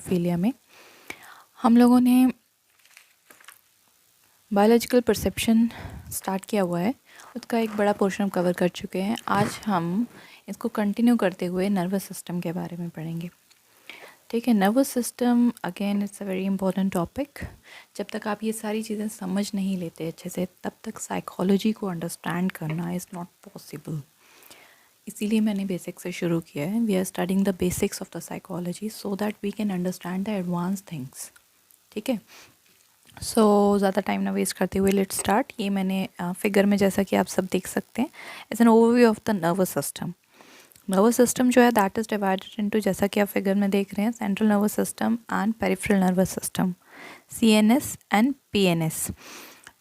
ड्रोसोफिलिया में हम लोगों ने बायोलॉजिकल परसेप्शन स्टार्ट किया हुआ है, उसका एक बड़ा पोर्शन हम कवर कर चुके हैं। आज हम इसको कंटिन्यू करते हुए नर्वस सिस्टम के बारे में पढ़ेंगे। ठीक है, nervous system again it's a very important topic. जब तक आप ये सारी चीज़ें समझ नहीं लेते अच्छे से, तब तक साइकोलॉजी को अंडरस्टैंड करना इज़ नॉट पॉसिबल। इसीलिए मैंने बेसिक से शुरू किया है। We are studying the basics of the psychology so that we can understand the advance things. ठीक है, सो ज़्यादा टाइम ना वेस्ट करते हुए लेट्स स्टार्ट। ये मैंने फिगर में, जैसा कि आप सब देख सकते हैं, it's an overview of the nervous system. Nervous system जो है दैट इज़ डिवाइडेड इनटू, जैसा कि आप फिगर में देख रहे हैं, central nervous system and peripheral nervous system, CNS and PNS।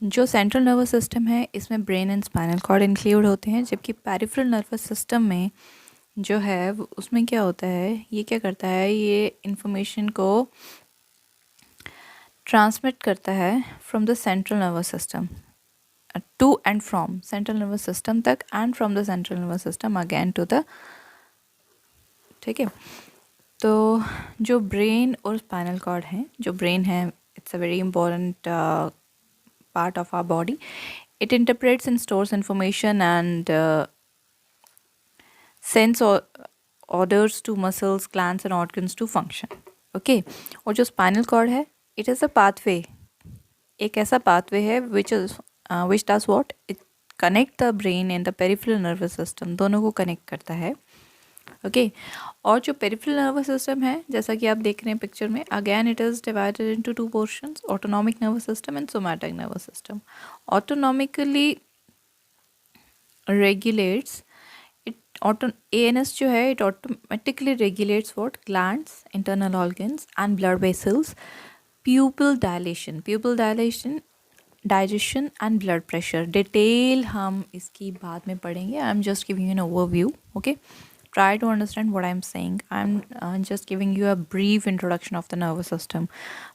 जो सेंट्रल नर्वस सिस्टम है इसमें brain and spinal cord include होते हैं, जबकि पेरिफेरल नर्वस सिस्टम में जो है उसमें क्या होता है, ये क्या करता है, ये इंफॉर्मेशन को ट्रांसमिट करता है from the central nervous system to and from central nervous system तक, and from the central nervous system again to the. ठीक है, तो जो ब्रेन और स्पाइनल कॉर्ड है, जो ब्रेन है it's a very important part of our body. It interprets and stores information and sends orders to muscles, glands and organs to function. Okay, और जो spinal cord है, it is a pathway. एक ऐसा pathway है which does what? It connect the brain and the peripheral nervous system, दोनों को connect करता है। ओके, और जो पेरिफेरल नर्वस सिस्टम है, जैसा कि आप देख रहे हैं पिक्चर में, again it is divided into two portions, autonomic nervous system and somatic nervous system. Autonomically regulates it, ANS जो है, it automatically regulates what? Glands, internal organs and blood vessels, pupil dilation, digestion and blood pressure. Detail हम इसकी बाद में पढ़ेंगे। I am just giving an overview. Okay, try to understand what I'm saying. I'm just giving you a brief introduction of the nervous system.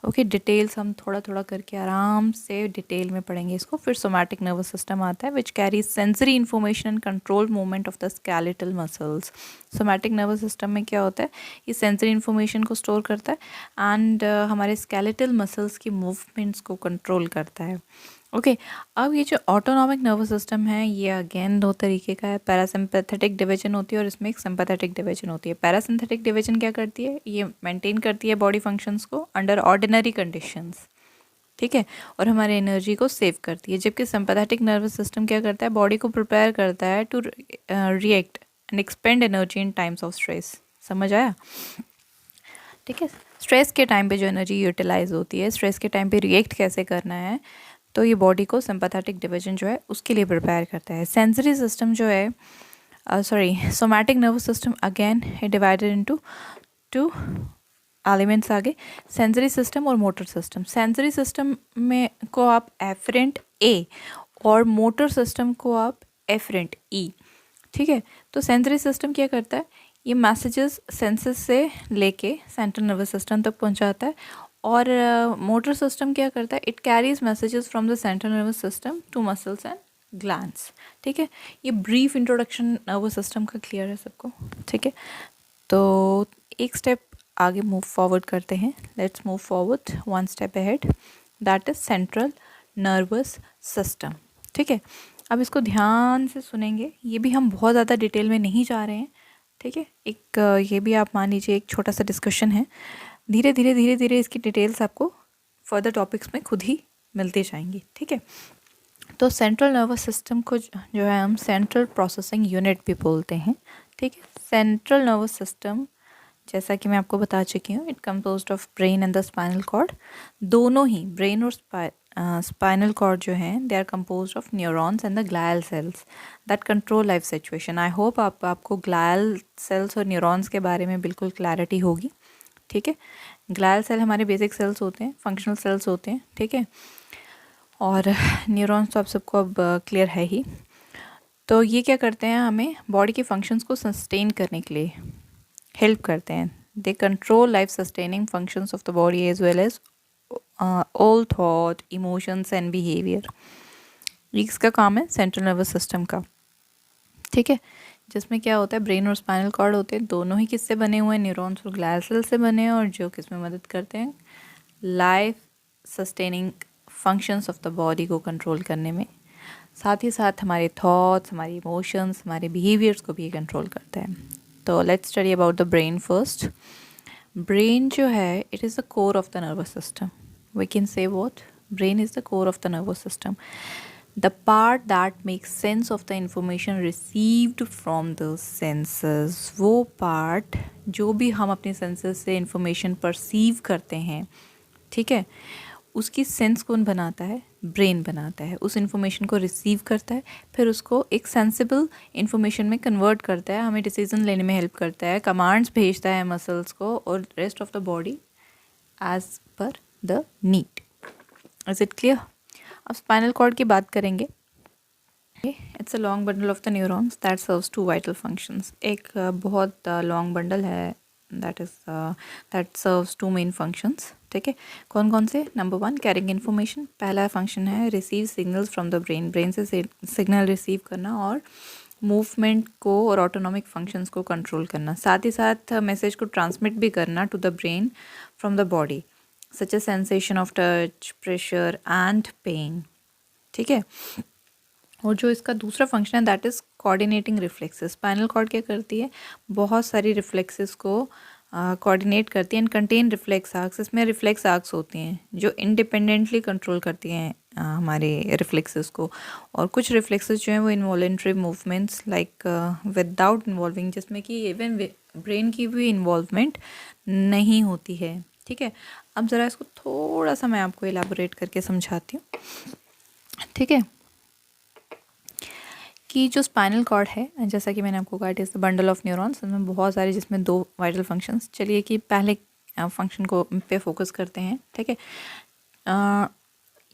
Okay, details हम थोड़ा थोड़ा करके आराम से डिटेल में पढ़ेंगे इसको। फिर somatic nervous system आता है which carries sensory information and control movement of the skeletal muscles. somatic nervous system में क्या होता है, ये sensory information को store करता है and हमारे skeletal muscles की movements को control करता है। ओके, अब ये जो ऑटोनॉमिक नर्वस सिस्टम है, ये अगेन दो तरीके का है। पैरासिम्पैथेटिक डिवीजन होती है और इसमें एक सिंपैथेटिक डिवीजन होती है। पैरासिम्पैथेटिक डिवीजन क्या करती है, ये मेंटेन करती है बॉडी फंक्शंस को अंडर ऑर्डिनरी कंडीशंस। ठीक है, और हमारे एनर्जी को सेव करती है। जबकि सिंपैथेटिक नर्वस सिस्टम क्या करता है, बॉडी को प्रिपेयर करता है to react and expend energy in times of stress. समझ आया? ठीक है, स्ट्रेस के टाइम पे जो एनर्जी यूटिलाइज होती है, स्ट्रेस के टाइम पे रिएक्ट कैसे करना है, तो ये बॉडी को सिंपैथेटिक डिवीजन जो है उसके लिए प्रिपेयर करता है। सेंसरी सिस्टम जो है, सोमैटिक नर्वस सिस्टम अगेन है डिवाइडेड इनटू टू एलिमेंट्स आगे, सेंसरी सिस्टम और मोटर सिस्टम। सेंसरी सिस्टम में को आप एफरेंट ए और मोटर सिस्टम को आप एफरेंट ई। ठीक है, तो सेंसरी सिस्टम क्या करता है, ये मैसेजेस सेंसेस से लेके सेंट्रल नर्वस सिस्टम तक पहुंचाता है, और मोटर सिस्टम क्या करता है, it carries messages from the central nervous system to muscles and glands. ठीक है, ये ब्रीफ इंट्रोडक्शन नर्वस सिस्टम का क्लियर है सबको? ठीक है, तो एक स्टेप आगे मूव फॉरवर्ड करते हैं। Let's move forward one step ahead, that is central nervous system. ठीक है, अब इसको ध्यान से सुनेंगे, ये भी हम बहुत ज़्यादा डिटेल में नहीं जा रहे हैं। ठीक है, एक ये भी आप मान लीजिए एक छोटा सा डिस्कशन है। धीरे धीरे इसकी डिटेल्स आपको फर्दर टॉपिक्स में खुद ही मिलते जाएंगी। ठीक है, तो सेंट्रल नर्वस सिस्टम को जो है हम सेंट्रल प्रोसेसिंग यूनिट भी बोलते हैं। ठीक है, सेंट्रल नर्वस सिस्टम जैसा कि मैं आपको बता चुकी हूँ, it composed of brain and the spinal cord. दोनों ही ब्रेन और स्पाइनल कॉर्ड जो हैं, they are composed of neurons and the glial cells that control life situation. I hope आपको ग्लायल सेल्स और न्यूरॉन्स के बारे में बिल्कुल क्लैरिटी होगी। ठीक है, ग्लायल सेल हमारे बेसिक सेल्स होते हैं, फंक्शनल सेल्स होते हैं। ठीक है, और न्यूरॉन्स तो आप सबको अब क्लियर है ही। तो ये क्या करते हैं, हमें बॉडी के फंक्शंस को सस्टेन करने के लिए हेल्प करते हैं। They control life sustaining functions of the body as well as all thought, emotions and behaviour. ये किसका काम है, सेंट्रल नर्वस सिस्टम का। ठीक है, जिसमें क्या होता है, ब्रेन और स्पाइनल कॉर्ड होते हैं, दोनों ही किससे बने हुए हैं, न्यूरॉन्स और ग्लियल सेल से बने हैं, और जो किस में मदद करते हैं, life sustaining functions of the body को कंट्रोल करने में, साथ ही साथ हमारे थॉट्स, हमारे इमोशंस, हमारे बिहेवियर्स को भी कंट्रोल करता है। तो let's study about the brain first. Brain जो है, it is the core of the nervous system. We can say what, brain is the core of the nervous system, the part that makes sense of the information received from the senses। वो part जो भी हम अपने senses से information perceive करते हैं, ठीक है, उसकी सेंस कौन बनाता है, ब्रेन बनाता है। उस इन्फॉर्मेशन को रिसीव करता है, फिर उसको एक सेंसिबल इन्फॉर्मेशन में कन्वर्ट करता है, हमें डिसीजन लेने में हेल्प करता है, कमांड्स भेजता है मसल्स को और rest of the body as per the need. Is it clear? अब स्पाइनल कॉर्ड की बात करेंगे। It's a long bundle of the neurons that serves to vital functions. एक बहुत लॉन्ग बंडल है that serves to main functions, ठीक है। कौन कौन से? Number 1, carrying information. पहला फंक्शन है receive signals from the brain, brain से सिग्नल रिसीव करना और मूवमेंट को और ऑटोनॉमिक फंक्शंस को कंट्रोल करना, साथ ही साथ मैसेज को ट्रांसमिट भी करना to the brain from the body, such a sensation of touch, pressure and pain, ठीक है। और जो इसका दूसरा फंक्शन है that is coordinating reflexes. Spinal cord क्या करती है, बहुत सारी रिफ्लेक्सेस को कोऑर्डिनेट करती है एंड कंटेन रिफ्लेक्स आर्क्स। इसमें रिफ्लेक्स आर्क्स होती हैं जो इंडिपेंडेंटली कंट्रोल करती हैं हमारे रिफ्लेक्सेस को, और कुछ रिफ्लेक्सेस जो हैं वो involuntary movements like without involving, जिसमें कि इवन ब्रेन की भी इन्वॉल्वमेंट नहीं होती है, ठीक है। अब ज़रा इसको थोड़ा सा मैं आपको एलाबोरेट करके समझाती हूँ, ठीक है, कि जो स्पाइनल कॉर्ड है, जैसा कि मैंने आपको कहा, it is the bundle of neurons, इसमें बहुत सारे, जिसमें 2 वाइटल फंक्शंस। चलिए कि पहले फंक्शन को पे फोकस करते हैं, ठीक है।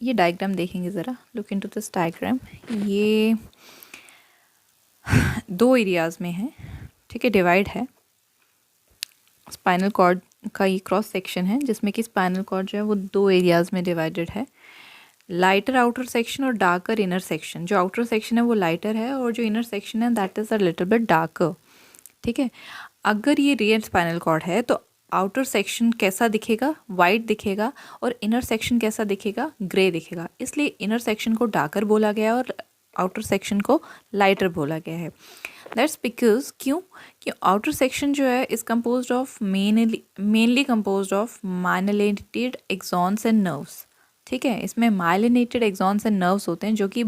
ये डायग्राम देखेंगे ज़रा, लुक इनटू दिस डायग्राम। ये 2 एरियाज़ में है, ठीक है, डिवाइड है। स्पाइनल कॉर्ड का ये क्रॉस सेक्शन है जिसमें कि स्पाइनल कॉर्ड जो है वो 2 एरियाज़ में डिवाइडेड है, लाइटर आउटर सेक्शन और डार्कर इनर सेक्शन। जो आउटर सेक्शन है वो लाइटर है और जो इनर सेक्शन है that is a little bit darker, ठीक है। अगर ये रियल स्पाइनल कॉर्ड है तो आउटर सेक्शन कैसा दिखेगा, वाइट दिखेगा, और इनर सेक्शन कैसा दिखेगा, ग्रे दिखेगा। इसलिए इनर सेक्शन को डार्कर बोला गया और आउटर सेक्शन को लाइटर बोला गया है। दैट्स बिकॉज क्यों कि आउटर सेक्शन जो है is composed of mainly composed of myelinated axons and nerves, ठीक है। इसमें माइलिनेटेड एक्सॉन्स एंड नर्व्स होते हैं जो कि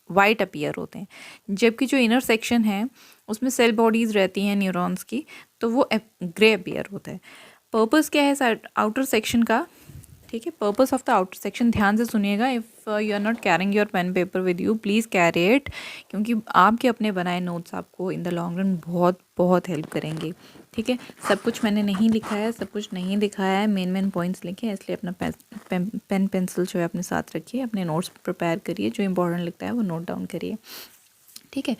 वाइट अपीयर होते हैं, जबकि जो इनर सेक्शन है उसमें सेल बॉडीज़ रहती हैं न्यूरॉन्स की, तो वो ग्रे अपीयर होता है। पर्पस क्या है आउटर सेक्शन का, ठीक है, purpose of the outer section, ध्यान से सुनिएगा। If you are not carrying your pen paper with you, please carry it, क्योंकि आपके अपने बनाए नोट्स आपको इन द लॉन्ग रन बहुत बहुत हेल्प करेंगे, ठीक है। सब कुछ मैंने नहीं लिखा है, सब कुछ नहीं दिखाया है, मेन पॉइंट्स लिखे हैं, इसलिए अपना पेन पेंसिल जो है अपने साथ रखिए, अपने नोट्स प्रिपेयर करिए, जो इंपॉर्टेंट लगता है वो नोट डाउन करिए, ठीक है।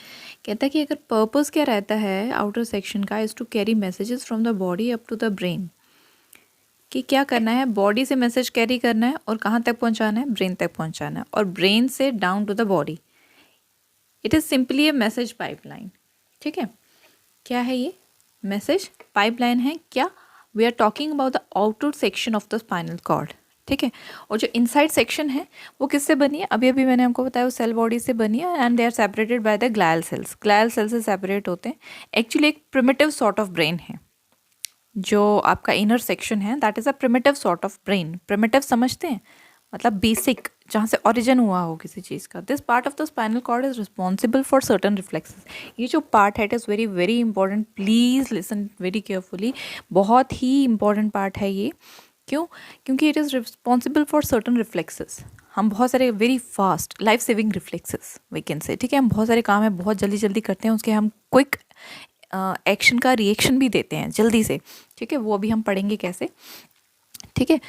कहता है कि अगर पर्पस क्या रहता है आउटर सेक्शन का, is to carry messages from the body up to the brain, कि क्या करना है, बॉडी से मैसेज कैरी करना है और कहाँ तक पहुँचाना है, ब्रेन तक पहुँचाना है, और ब्रेन से down to the body. It is simply a message pipeline, ठीक है। क्या है ये मैसेज पाइपलाइन है क्या? We are talking about the outer section of the spinal cord, ठीक है। और जो इनसाइड सेक्शन है वो किससे बनी है, अभी अभी मैंने आपको बताया वो सेल बॉडी से बनी है, and they are separated by the glial cells. Glial cell से सेपरेट होते हैं। एक्चुअली एक प्रिमिटिव सॉर्ट ऑफ ब्रेन है जो आपका इनर सेक्शन है, that is a primitive sort of brain. Primitive समझते हैं, मतलब बेसिक, जहाँ से ओरिजिन हुआ हो किसी चीज़ का। This part of the spinal cord is responsible for certain reflexes. ये जो पार्ट है it is very very important, please listen very carefully. बहुत ही इंपॉर्टेंट पार्ट है ये। क्यों? क्योंकि it is responsible for certain reflexes. हम बहुत सारे very fast life saving reflexes we can say, ठीक है। हम बहुत सारे काम है बहुत जल्दी जल्दी करते हैं, उसके हम क्विक एक्शन का रिएक्शन भी देते हैं जल्दी से, ठीक है। वो अभी हम पढ़ेंगे कैसे, ठीक है।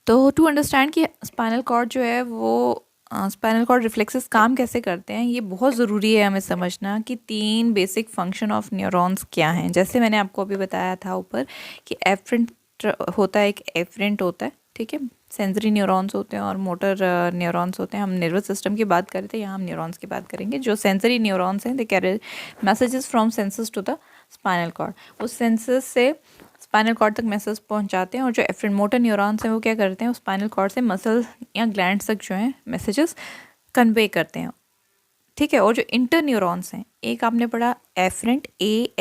तो टू अंडरस्टैंड कि स्पाइनल कॉर्ड जो है वो स्पाइनल कॉर्ड रिफ्लेक्सेस काम कैसे करते हैं, ये बहुत ज़रूरी है हमें समझना कि 3 बेसिक फंक्शन ऑफ न्यूरॉन्स क्या हैं। जैसे मैंने आपको अभी बताया था ऊपर कि एफरेंट होता है, एक एफरेंट होता है, ठीक है, सेंसरी न्यूरॉन्स होते हैं और मोटर न्यूरॉन्स होते हैं। हम नर्वस सिस्टम की बात कर रहे थे, यहाँ हम न्यूरॉन्स की बात करेंगे। जो सेंसरी न्यूरॉन्स हैं, they carry messages from senses to the spinal cord. उस सेंसस से स्पाइनल कॉर्ड तक मैसेज पहुंचाते हैं, और जो एफरेंट मोटर न्यूरॉन्स हैं वो क्या करते हैं, उस स्पाइनल कॉर्ड से मसल या ग्लैंड्स तक जो है मैसेजेस कन्वे करते हैं। ठीक है, और जो इंटर न्यूरॉन्स हैं, एक आपने पढ़ा एफरेंट,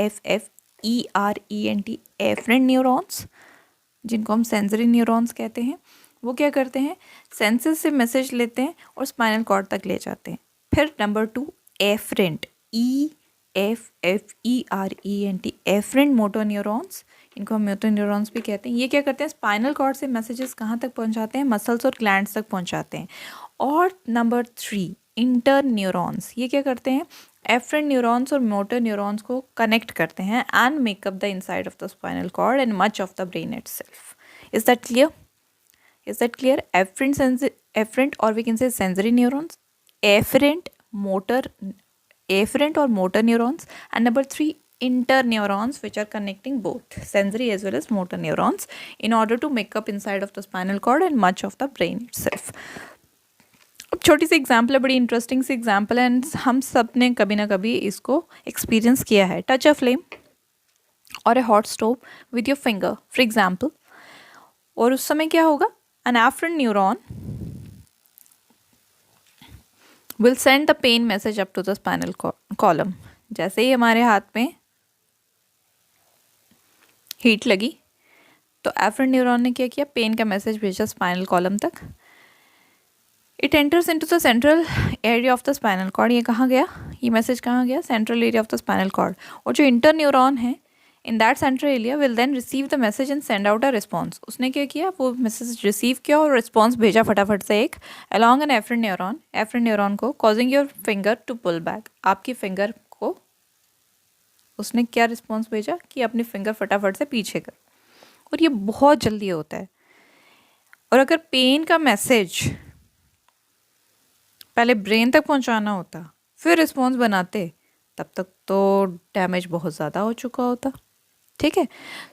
AFFERENT, एफरेंट न्यूरॉन्स, जिनको हम सेंसरी न्यूरॉन्स कहते हैं। वो क्या करते हैं, सेंसस से मैसेज लेते हैं और स्पाइनल कॉर्ड तक ले जाते हैं। फिर number 2 efferent, EFFERENT, efferent motor neurons, इनको हम मोटर न्यूरॉन्स भी कहते हैं। ये क्या करते हैं, स्पाइनल कॉर्ड से मैसेजेस कहाँ तक पहुँचाते हैं, मसल्स और ग्लैंड्स तक पहुँचाते हैं। और नंबर 3 इंटर न्यूरॉन्स, ये क्या करते हैं, एफरेंट न्यूरॉन्स और मोटर न्यूरॉन्स को कनेक्ट करते हैं and make up the inside of the spinal cord and much of the brain itself. Is that clear? Is that clear? Afferent or we can say sensory neurons, afferent or motor neurons, and number 3 interneurons, which are connecting both sensory as well as motor neurons in order to make up inside of the spinal cord and much of the brain itself. अब छोटी सी example है, बड़ी interesting सी example है, and हम सब ने कभी ना कभी इसको एक्सपीरियंस किया है। टच अ फ्लेम और ए hot stove with your finger for example, और उस समय क्या होगा, an afferent neuron will send the pain message up to the spinal column. जैसे ही हमारे हाथ में हीट लगी तो एफरेंट न्यूरॉन ने क्या किया, पेन का मैसेज भेजा स्पाइनल कॉलम तक। It enters into the central area of the spinal cord. ये कहाँ गया, ये मैसेज कहाँ गया, central area of the spinal cord. और जो इंटर न्यूरॉन है in that central area will then receive the message and send out a response. उसने क्या किया, वो मैसेज रिसीव किया और रिस्पॉन्स भेजा फटाफट से एक अलॉन्ग एन एफरेंट न्यूरॉन को, causing your finger to pull back. आपकी फिंगर को उसने क्या रिस्पॉन्स भेजा कि अपनी फिंगर फटाफट से पीछे कर। और ये बहुत जल्दी होता है। और अगर पेन का मैसेज पहले ब्रेन तक पहुंचाना होता फिर रिस्पॉन्स बनाते, तब तक तो डैमेज बहुत ज़्यादा हो चुका होता। ठीक है,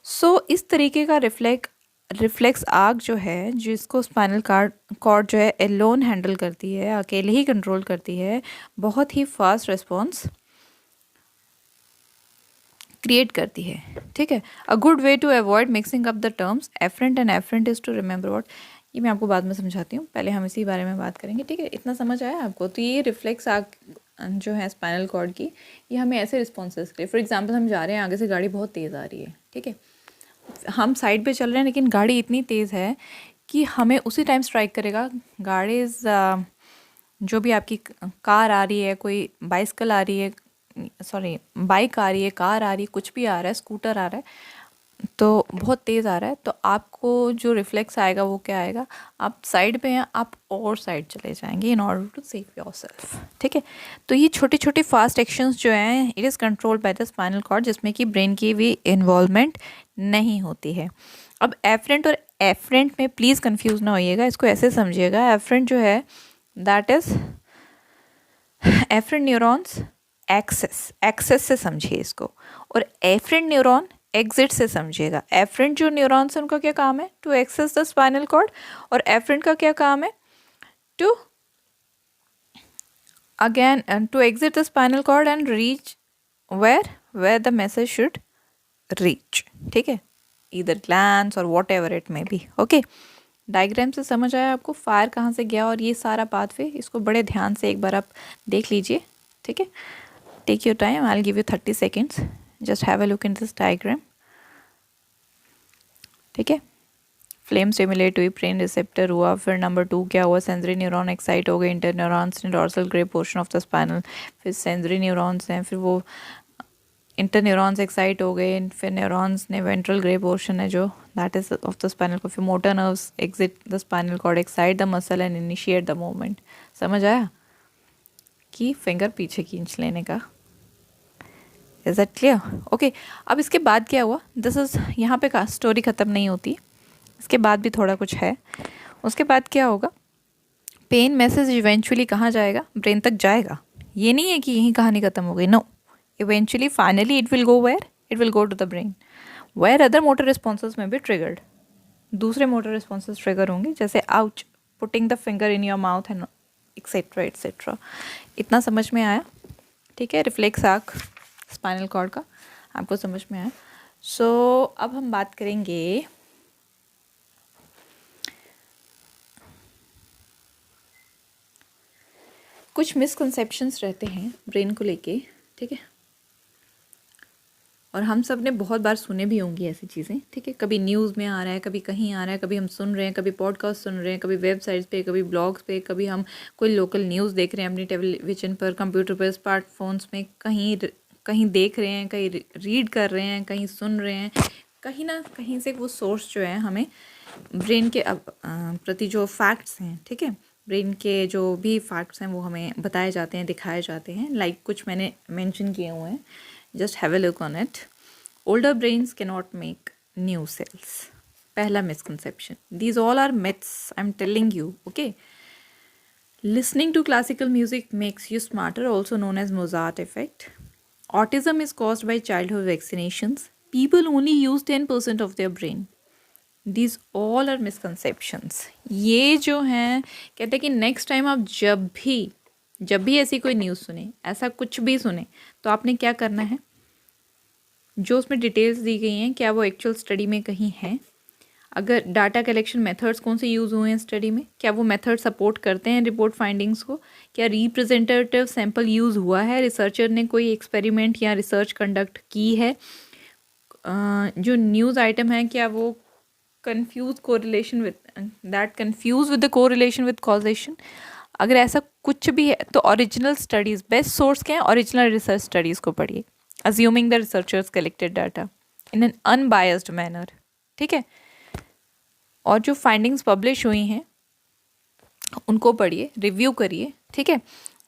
सो इस तरीके का रिफ्लेक्स आर्क जो है, जिसको स्पाइनल कॉर्ड जो है एलोन हैंडल करती है, अकेले ही कंट्रोल करती है, बहुत ही फास्ट रिस्पॉन्स क्रिएट करती है। ठीक है, a good way to avoid mixing up the terms efferent and efferent is to remember what, ये मैं आपको बाद में समझाती हूँ, पहले हम इसी बारे में बात करेंगे। ठीक है, इतना समझ आया आपको? तो ये रिफ्लेक्स आर्क जो है स्पाइनल कॉर्ड की, ये हमें ऐसे रिस्पॉन्सेस के लिए, फॉर एग्जांपल हम जा रहे हैं, आगे से गाड़ी बहुत तेज़ आ रही है, ठीक है, हम साइड पे चल रहे हैं लेकिन गाड़ी इतनी तेज़ है कि हमें उसी टाइम स्ट्राइक करेगा। गाड़ी जो भी आपकी कार आ रही है, कोई बाइसिकल आ रही है, सॉरी बाइक आ रही है, कार आ रही है, कुछ भी आ रहा है, स्कूटर आ रहा है, तो बहुत तेज़ आ रहा है, तो आपको जो रिफ्लेक्स आएगा वो क्या आएगा, आप साइड पे हैं, आप और साइड चले जाएंगे in order to save yourself. ठीक है, तो ये छोटी छोटी फास्ट एक्शंस जो हैं, it is controlled by the spinal cord, जिसमें कि ब्रेन की भी इन्वॉल्वमेंट नहीं होती है। अब एफरेंट और एफरेंट में प्लीज़ कंफ्यूज ना होइएगा, इसको ऐसे समझिएगा, एफरेंट जो है that is efferent neurons access से समझिए इसको, और एफरेंट न्यूरॉन एग्जिट से समझिएगा। एफरेंट जो न्यूरॉन्स है उनका क्या काम है, to access the spinal cord, और एफरेंट का क्या काम है, to again to exit the spinal cord and reach where the message should reach. ठीक है, ईदर ग्लैंड्स और whatever it may be. Okay, diagram से समझ आया आपको फायर कहाँ से गया और ये सारा पाथवे, इसको बड़े ध्यान से एक बार आप देख लीजिए। ठीक है, take your time, I will give you 30 seconds, just have a look in this diagram. ठीक है, फ्लेम स्टिमुलेट हुई, ब्रेन रिसेप्टर हुआ, फिर नंबर 2 क्या हुआ, सेंसरी न्यूरॉन एक्साइट हो गए, इंटर न्यूरॉन्स ने dorsal grey portion of the spinal, फिर सेंसरी न्यूरॉन्स हैं, फिर वो इंटर न्यूरॉन्स एक्साइट हो गए, फिर न्यूरॉन्स ने वेंट्रल ग्रे पोर्शन है जो that is of the spinal cord, फिर motor nerves exit the spinal cord, excite the muscle and initiate the movement. समझ आया कि फिंगर पीछे खींच लेने का। Is that clear? ओके, अब इसके बाद क्या हुआ, दिस इज यहाँ पे का स्टोरी ख़त्म नहीं होती, इसके बाद भी थोड़ा कुछ है। उसके बाद क्या होगा, पेन मैसेज इवेंचुअली कहाँ जाएगा, ब्रेन तक जाएगा। ये नहीं है कि यहीं कहानी ख़त्म हो गई, no, eventually finally it will go where, it will go to the brain where other motor responses may be triggered. दूसरे मोटर रिस्पॉन्सेस ट्रिगर होंगे, जैसे ouch, putting the finger in your mouth and etcetera etcetera. इतना समझ में आया? ठीक है, reflex arc spinal cord का आपको समझ में आया। सो अब हम बात करेंगे कुछ मिसकंसेप्शंस रहते हैं ब्रेन को लेके, ठीक है, और हम सब ने बहुत बार सुने भी होंगी ऐसी चीज़ें, ठीक है। कभी न्यूज़ में आ रहा है, कभी कहीं आ रहा है, कभी हम सुन रहे हैं, कभी पॉडकास्ट सुन रहे हैं, कभी वेबसाइट्स पे, कभी ब्लॉग्स पे, कभी हम कोई लोकल न्यूज़ देख रहे हैं अपनी टेलीविजन पर, कंप्यूटर पर, स्मार्टफोन्स में, कहीं कहीं देख रहे हैं, कहीं रीड कर रहे हैं, कहीं सुन रहे हैं, कहीं ना कहीं से वो सोर्स जो है हमें ब्रेन के प्रति जो फैक्ट्स हैं, ठीक है, ब्रेन के जो भी फैक्ट्स हैं वो हमें बताए जाते हैं, दिखाए जाते हैं। लाइक कुछ मैंने मेंशन किए हुए हैं, just have a look on it. Older brains cannot make new cells. पहला misconception. These all are myths, I'm telling you, okay? Listening to classical music makes you smarter, also known as Mozart effect. Autism is caused by childhood vaccinations. People only use 10% of their brain. These all are misconceptions. ये जो हैं कहते हैं कि next time आप जब भी ऐसी कोई न्यूज़ सुने, ऐसा कुछ भी सुने, तो आपने क्या करना है, जो उसमें डिटेल्स दी गई हैं क्या वो एक्चुअल स्टडी में कहीं है, अगर डाटा कलेक्शन मेथड्स कौन से यूज़ हुए हैं स्टडी में, क्या वो मेथड सपोर्ट करते हैं रिपोर्ट फाइंडिंग्स को, क्या रिप्रेजेंटेटिव सैंपल यूज़ हुआ है, रिसर्चर ने कोई एक्सपेरिमेंट या रिसर्च कंडक्ट की है, जो न्यूज़ आइटम है क्या वो confuse correlation with the correlation with causation। अगर ऐसा कुछ भी है तो ओरिजिनल स्टडीज़, बेस्ट सोर्स क्या है, ओरिजिनल रिसर्च स्टडीज़ को पढ़िए, assuming the researchers collected data in an unbiased manner, ठीक है, और जो फाइंडिंग्स पब्लिश हुई हैं उनको पढ़िए, रिव्यू करिए, ठीक है।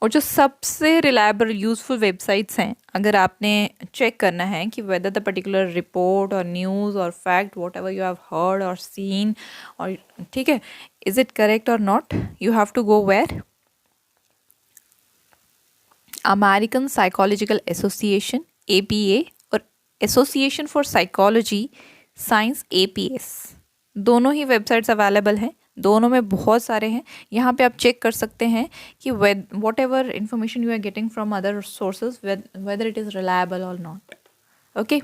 और जो सबसे रिलायबल यूज़फुल वेबसाइट्स हैं, अगर आपने चेक करना है कि वेदर द पर्टिकुलर रिपोर्ट और न्यूज़ और fact whatever you have heard और सीन, और ठीक है, इज़ इट करेक्ट और not, you have to go where American Psychological Association APA और Association for Psychology Science APS, दोनों ही वेबसाइट्स अवेलेबल हैं, दोनों में बहुत सारे हैं। यहाँ पे आप चेक कर सकते हैं कि whatever information you are getting from other sources whether it is reliable और नॉट, ओके।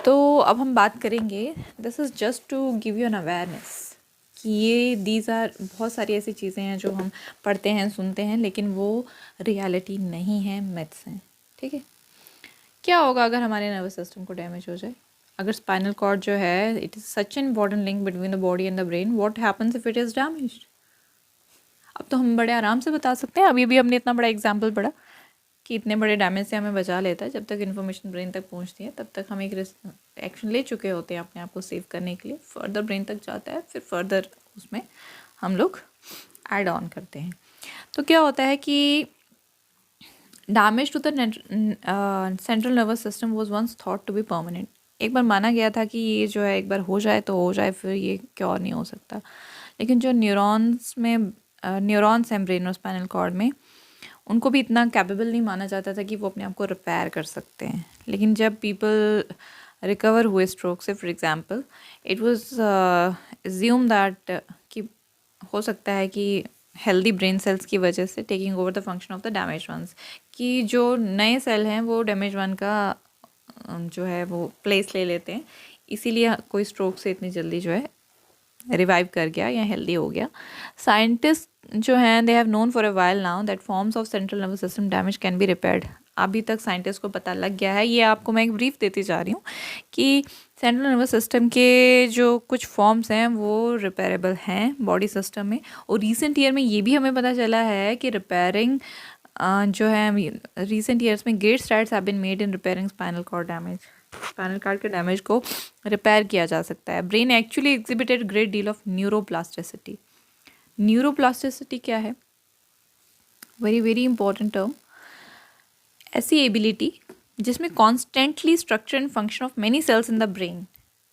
तो अब हम बात करेंगे, this is just to give you an awareness कि ये दीज आर बहुत सारी ऐसी चीज़ें हैं जो हम पढ़ते हैं, सुनते हैं, लेकिन वो रियलिटी नहीं है, मिथ्स हैं, ठीक है। क्या होगा अगर हमारे नर्वस सिस्टम को डैमेज हो जाए, अगर स्पाइनल कॉर्ड जो है it is such an important link between the body and the brain, what happens if it is damaged. अब तो हम बड़े आराम से बता सकते हैं, अभी भी हमने इतना बड़ा एग्जाम्पल पढ़ा कि इतने बड़े डैमेज से हमें बचा लेता है, जब तक इन्फॉर्मेशन ब्रेन तक पहुंचती है तब तक हम एक एक्शन ले चुके होते हैं अपने आप को सेव करने के लिए, फर्दर ब्रेन तक जाता है, फिर फर्दर उसमें हम लोग ऐड ऑन करते हैं। तो क्या होता है कि damage to the central nervous system was once thought to be permanent. एक बार माना गया था कि ये जो है एक बार हो जाए तो हो जाए, फिर ये क्योर नहीं हो सकता, लेकिन जो न्यूरॉन्स हैं ब्रेन और स्पाइनल कॉर्ड में, उनको भी इतना कैपेबल नहीं माना जाता था कि वो अपने आप को रिपेयर कर सकते हैं। लेकिन जब पीपल रिकवर हुए स्ट्रोक से, for example, it was assume that कि हो सकता है कि हेल्दी ब्रेन सेल्स की वजह से taking over the function of the damage ones, कि जो नए सेल हैं वो डैमेज वन का जो है वो प्लेस ले लेते हैं, इसीलिए कोई स्ट्रोक से इतनी जल्दी जो है रिवाइव कर गया या हेल्दी हो गया। साइंटिस्ट जो हैं they have known for a while now that forms of central nervous system damage can be repaired. अभी तक साइंटिस्ट को पता लग गया है, ये आपको मैं एक ब्रीफ देती जा रही हूँ कि सेंट्रल नर्वस सिस्टम के जो कुछ फॉर्म्स हैं वो रिपेयरेबल हैं बॉडी सिस्टम में। और रिसेंट ईयर में ये भी हमें पता चला है कि रिपेयरिंग जो है रिसेंट ईयर्स में great strides have been made in repairing spinal cord damage. Spinal cord के डैमेज को रिपेयर किया जा सकता है। Brain actually exhibited great deal of neuroplasticity. Neuroplasticity क्या है? Very very important term. ऐसी एबिलिटी जिसमें constantly structure and function of many cells in the brain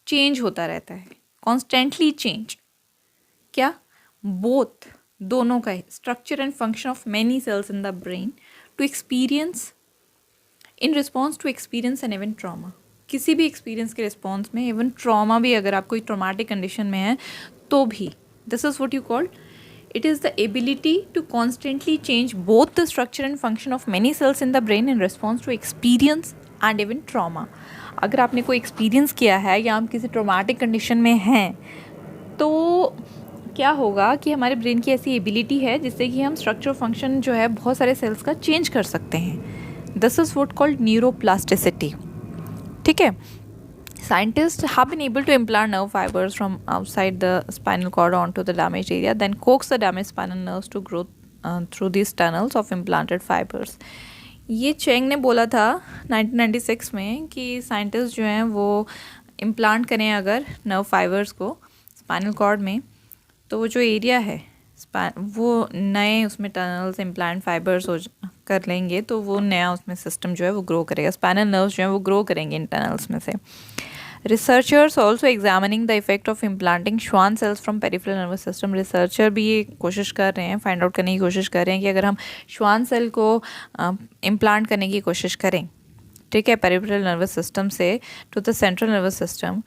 change होता रहता है, कॉन्स्टेंटली चेंज। क्या? बोथ, दोनों का है, structure and function of many cells in the brain to experience in response to experience an event trauma. किसी भी experience के रिस्पॉन्स में, इवन ट्रॉमा भी, अगर आप कोई ट्रॉमेटिक कंडीशन में है तो भी, this is what you called, it is the ability to constantly change both the structure and function of many cells in the brain in response to experience and even trauma. अगर आपने कोई experience किया है या हम किसी traumatic condition में हैं तो क्या होगा कि हमारे ब्रेन की ऐसी एबिलिटी है जिससे कि हम स्ट्रक्चर फंक्शन जो है बहुत सारे सेल्स का चेंज कर सकते हैं. This is what called neuroplasticity. ठीक है. Scientists have been able to implant nerve fibers from outside the spinal cord onto the damaged area, then coax the damaged spinal nerves to grow through these tunnels of implanted fibers. ये Cheng ने बोला था 1996 में कि scientist जो हैं वो implant करें अगर नर्व फाइबर्स को स्पाइनल कॉर्ड में, तो वो जो एरिया है वो नए उसमें टनल्स इम्प्लांट फाइबर्स हो कर लेंगे तो वो नया उसमें सिस्टम जो है वो ग्रो करेगा. स्पाइनल नर्व्स जो हैं वो ग्रो करेंगे इन टनल्स में से. Researchers also examining the effect of implanting Schwann cells from peripheral nervous system. Researcher भी ये कोशिश कर रहे हैं, फाइंड आउट करने की कोशिश कर रहे हैं कि अगर हम श्वान सेल को इम्प्लांट करने की कोशिश करें, ठीक है, पेरिफेरल नर्वस सिस्टम से to the central nervous system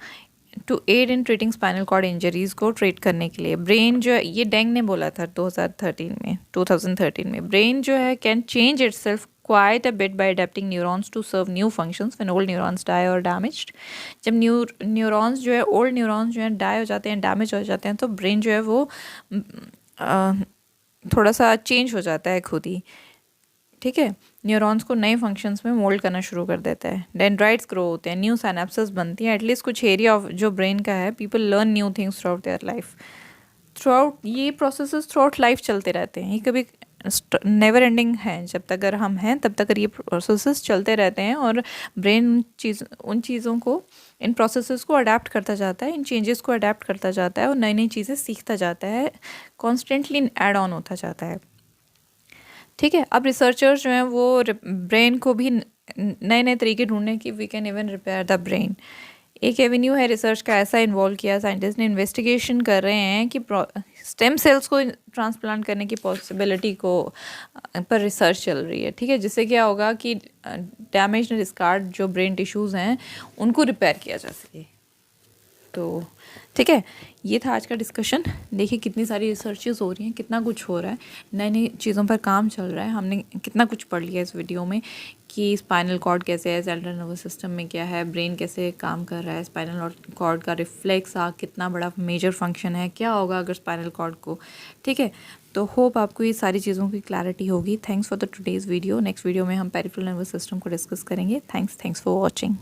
to aid in treating spinal cord injuries को ट्रीट करने के लिए. ब्रेन जो है, ये डेंग ने बोला था 2013 में, ब्रेन जो है can change it self quite a bit by adapting neurons to serve new functions when old neurons die or damaged. जब न्यूरॉन्स जो है, ओल्ड न्यूरॉन्स जो है डाई हो जाते हैं, डैमेज हो जाते हैं, तो ब्रेन जो है वो थोड़ा सा चेंज हो जाता है खुद ही. ठीक है. न्यूरॉन्स को नए फंक्शंस में मोल्ड करना शुरू कर देता है. डेंड्राइट्स ग्रो होते हैं, न्यू साइनेप्सेस बनती हैं, एटलीस्ट कुछ एरिया ऑफ जो ब्रेन का है. People learn new things through out their life. Through out ये प्रोसेसेस थ्रू आउट लाइफ चलते रहते हैं. ये कभी नेवर एंडिंग है. जब तक अगर हम हैं तब तक ये प्रोसेसेस चलते रहते हैं और ब्रेन उन चीज़ों को, इन प्रोसेसेस को अडेप्ट करता जाता है, इन चेंजेस को अडेप्ट करता जाता है और नई नई चीज़ें सीखता जाता है, कॉन्स्टेंटली ऐड ऑन होता जाता है. ठीक है. अब रिसर्चर्स जो हैं वो ब्रेन को भी नए नए तरीके ढूंढने की, we can even repair the brain. एक एवेन्यू है रिसर्च का ऐसा इन्वॉल्व किया. साइंटिस्ट ने इन्वेस्टिगेशन कर रहे हैं कि स्टेम सेल्स को ट्रांसप्लांट करने की पॉसिबिलिटी को पर रिसर्च चल रही है. ठीक है. जिससे क्या होगा कि डैमेज और स्कार्ड जो ब्रेन टिश्यूज़ हैं उनको रिपेयर किया जा सके. तो ठीक है. ये था आज का डिस्कशन. देखिए कितनी सारी रिसर्चेस हो रही हैं, कितना कुछ हो रहा है, नई नई चीज़ों पर काम चल रहा है. हमने कितना कुछ पढ़ लिया इस वीडियो में कि स्पाइनल कॉर्ड कैसे है, सेंट्रल नर्वस सिस्टम में क्या है, ब्रेन कैसे काम कर रहा है, स्पाइनल कॉर्ड का रिफ्लेक्स कितना बड़ा मेजर फंक्शन है, क्या होगा अगर स्पाइनल कॉर्ड को. ठीक है. तो होप आपको ये सारी चीज़ों की क्लैरिटी होगी. Thanks for the today's video. Next video में हम पेरिफेरल नर्वस सिस्टम को डिस्कस करेंगे. Thanks for watching.